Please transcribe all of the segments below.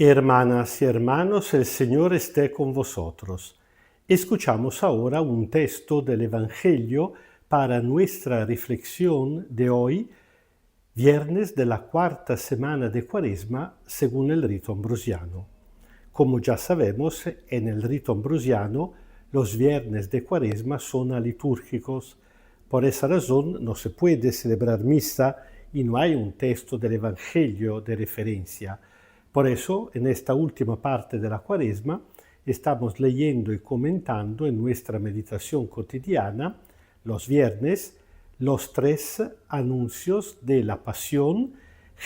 Hermanas y hermanos, el Señor esté con vosotros. Escuchamos ahora un texto del Evangelio para nuestra reflexión de hoy, viernes de la cuarta semana de Cuaresma, según el rito ambrosiano. Como ya sabemos, en el rito ambrosiano, los viernes de Cuaresma son alitúrgicos. Por esa razón no se puede celebrar misa y no hay un texto del Evangelio de referencia. Por eso, en esta última parte de la Cuaresma, estamos leyendo y comentando en nuestra meditación cotidiana, los viernes, los tres anuncios de la pasión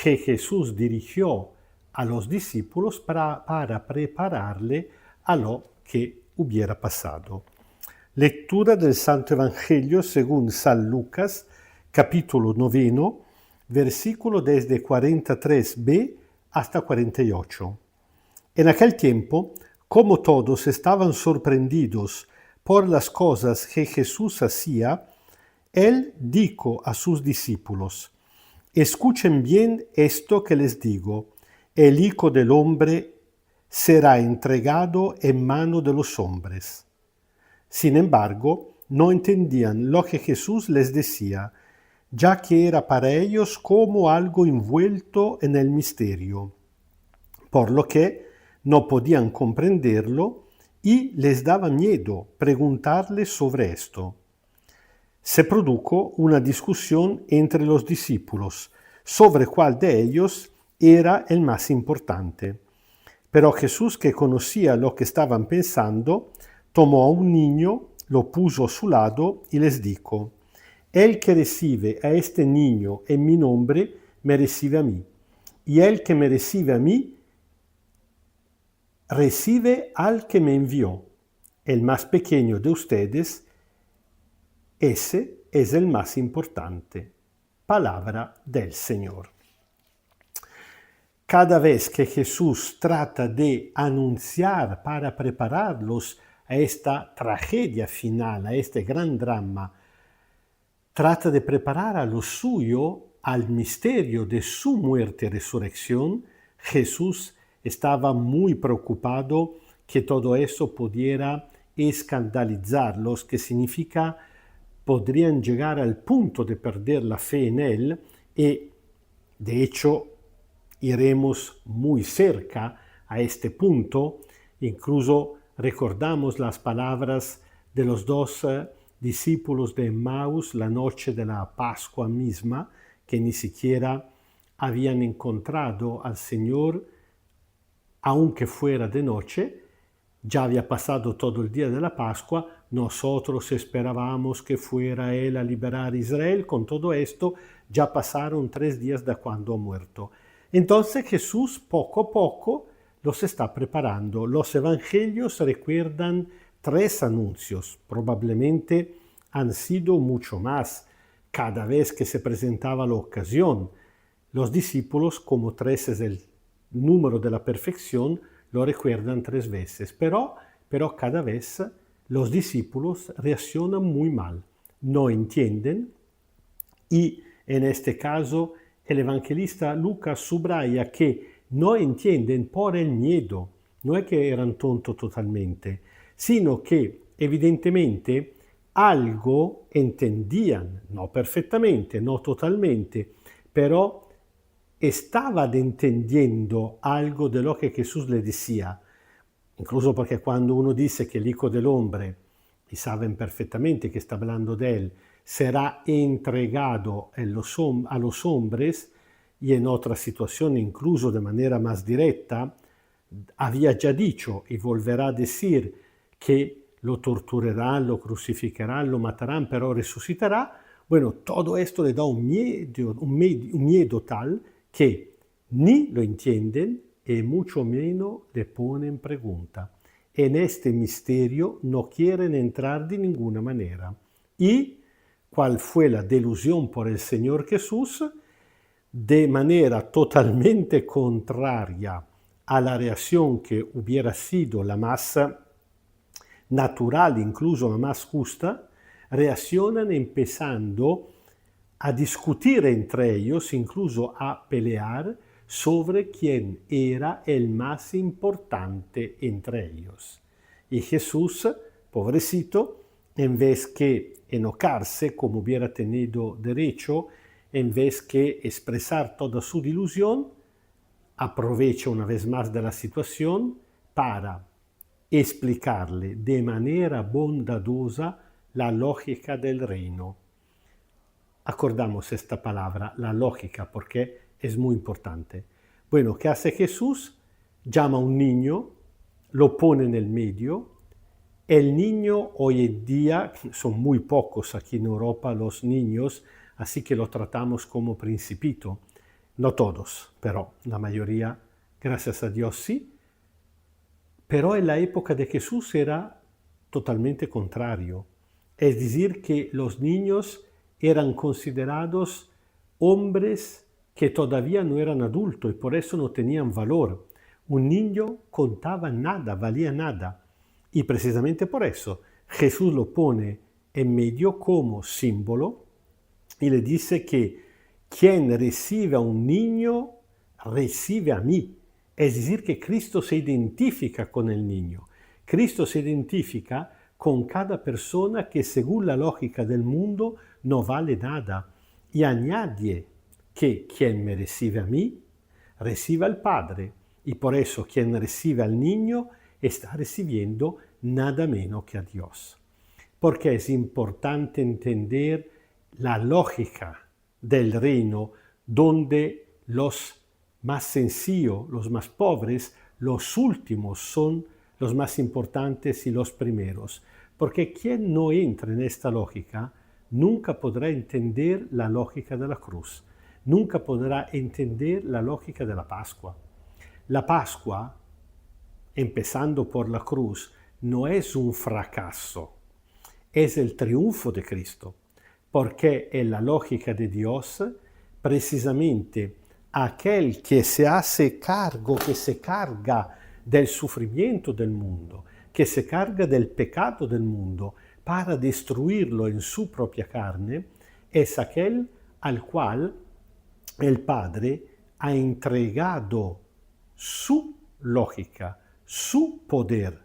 que Jesús dirigió a los discípulos para prepararle a lo que hubiera pasado. Lectura del Santo Evangelio según San Lucas, capítulo 9, versículo desde 43b hasta 48. En aquel tiempo, como todos estaban sorprendidos por las cosas que Jesús hacía, él dijo a sus discípulos: escuchen bien esto que les digo, el Hijo del Hombre será entregado en mano de los hombres. Sin embargo, no entendían lo que Jesús les decía, ya que era para ellos como algo envuelto en el misterio, por lo que no podían comprenderlo y les daba miedo preguntarle sobre esto. Se produjo una discusión entre los discípulos sobre cuál de ellos era el más importante. Pero Jesús, que conocía lo que estaban pensando, tomó a un niño, lo puso a su lado y les dijo: el que recibe a este niño en mi nombre, me recibe a mí. Y el que me recibe a mí, recibe al que me envió. El más pequeño de ustedes, ese es el más importante. Palabra del Señor. Cada vez que Jesús trata de anunciar para prepararlos a esta tragedia final, a este gran drama, trata de preparar a lo suyo al misterio de su muerte y resurrección, Jesús estaba muy preocupado que todo eso pudiera escandalizarlos, que significa podrían llegar al punto de perder la fe en él y, de hecho, iremos muy cerca a este punto. Incluso recordamos las palabras de los dos discípulos de Emmaus la noche de la Pascua misma, que ni siquiera habían encontrado al Señor, aunque fuera de noche. Ya había pasado todo el día de la Pascua, nosotros esperábamos que fuera Él a liberar a Israel. Con todo esto, ya pasaron 3 días de cuando ha muerto. Entonces Jesús poco a poco los está preparando. Los evangelios recuerdan 3 anuncios, probablemente han sido mucho más cada vez que se presentaba la ocasión. Los discípulos, como 3 es el número de la perfección, lo recuerdan 3 veces, pero cada vez los discípulos reaccionan muy mal, no entienden, y en este caso el evangelista Lucas subraya que no entienden por el miedo. No es que eran tontos totalmente, sino que evidentemente algo entendían, no perfectamente, no totalmente, pero estaban entendiendo algo de lo que Jesús le decía. Incluso porque cuando uno dice que el Hijo del Hombre, y saben perfectamente que está hablando de él, será entregado a los hombres, y en otra situación incluso de manera más directa, había ya dicho y volverá a decir que lo torturarán, lo crucificarán, lo matarán, pero resucitará. Bueno, todo esto le da un miedo tal que ni lo entienden y mucho menos le ponen pregunta. En este misterio no quieren entrar de ninguna manera. ¿Y cuál fue la delusión por el Señor Jesús? De manera totalmente contraria a la reacción que hubiera sido la más natural, incluso la más justa, reaccionan empezando a discutir entre ellos, incluso a pelear sobre quien era el más importante entre ellos. Y Jesús, pobrecito, en vez que enojarse como hubiera tenido derecho, en vez que expresar toda su desilusión, aprovecha una vez más de la situación para explicarle de manera bondadosa la lógica del reino. Acordamos esta palabra, la lógica, porque es muy importante. Bueno, ¿qué hace Jesús? Llama a un niño, lo pone en el medio. El niño hoy en día, son muy pocos aquí en Europa los niños, así que lo tratamos como principito. No todos, pero la mayoría, gracias a Dios, sí. Pero en la época de Jesús era totalmente contrario. Es decir, que los niños eran considerados hombres que todavía no eran adultos y por eso no tenían valor. Un niño contaba nada, valía nada. Y precisamente por eso Jesús lo pone en medio como símbolo y le dice que quien recibe a un niño recibe a mí. Es decir, que Cristo se identifica con el niño. Cristo se identifica con cada persona que según la lógica del mundo no vale nada. Y añade que quien me recibe a mí, recibe al Padre. Y por eso quien recibe al niño está recibiendo nada menos que a Dios. Porque es importante entender la lógica del reino donde los más sencillos, los más pobres, los últimos son los más importantes y los primeros. Porque quien no entra en esta lógica nunca podrá entender la lógica de la cruz, nunca podrá entender la lógica de la Pascua. La Pascua, empezando por la cruz, no es un fracaso, es el triunfo de Cristo, porque en la lógica de Dios, precisamente aquel que se hace cargo, que se carga del sufrimiento del mundo, que se carga del pecado del mundo para destruirlo en su propia carne, es aquel al cual el Padre ha entregado su lógica, su poder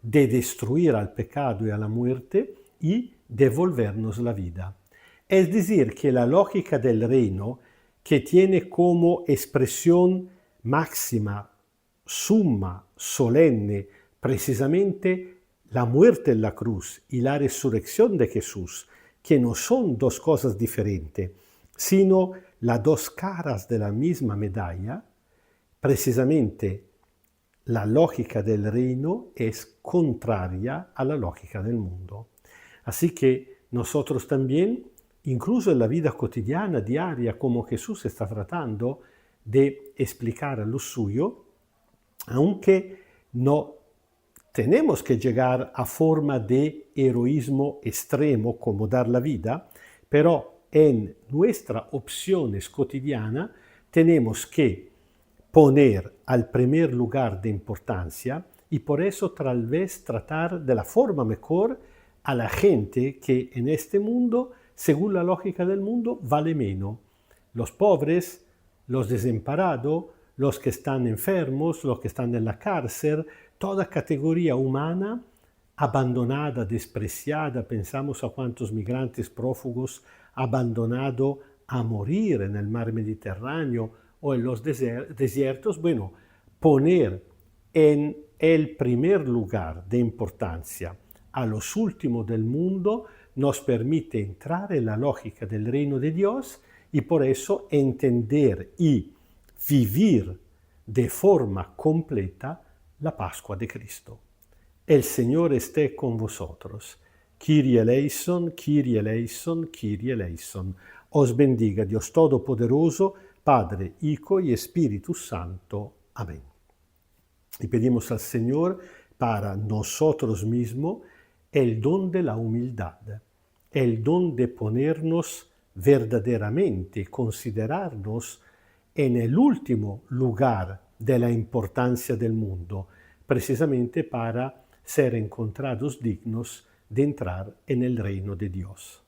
de destruir al pecado y a la muerte y devolvernos la vida. Es decir, que la lógica del reino, que tiene como expresión máxima, summa, solemne, precisamente la muerte en la cruz y la resurrección de Jesús, que no son dos cosas diferentes, sino las dos caras de la misma medalla, precisamente la lógica del reino es contraria a la lógica del mundo. Así que nosotros también, incluso en la vida cotidiana, diaria, como Jesús está tratando de explicar a lo suyo, aunque no tenemos que llegar a forma de heroísmo extremo como dar la vida, pero en nuestras opciones cotidianas tenemos que poner al primer lugar de importancia y por eso tal vez tratar de la forma mejor a la gente que en este mundo, según la lógica del mundo, vale menos. Los pobres, los desamparados, los que están enfermos, los que están en la cárcel, toda categoría humana abandonada, despreciada. Pensamos a cuántos migrantes prófugos abandonados a morir en el mar Mediterráneo o en los desiertos. Bueno, poner en el primer lugar de importancia a los últimos del mundo nos permite entrar en la lógica del reino de Dios y por eso entender y vivir de forma completa la Pascua de Cristo. El Señor esté con vosotros. Kyrie eleison, Kyrie eleison, Kyrie eleison. Os bendiga Dios Todopoderoso, Padre, Hijo y Espíritu Santo. Amén. Y pedimos al Señor para nosotros mismos el don de la humildad, el don de ponernos verdaderamente, considerarnos en el último lugar de la importancia del mundo, precisamente para ser encontrados dignos de entrar en el reino de Dios.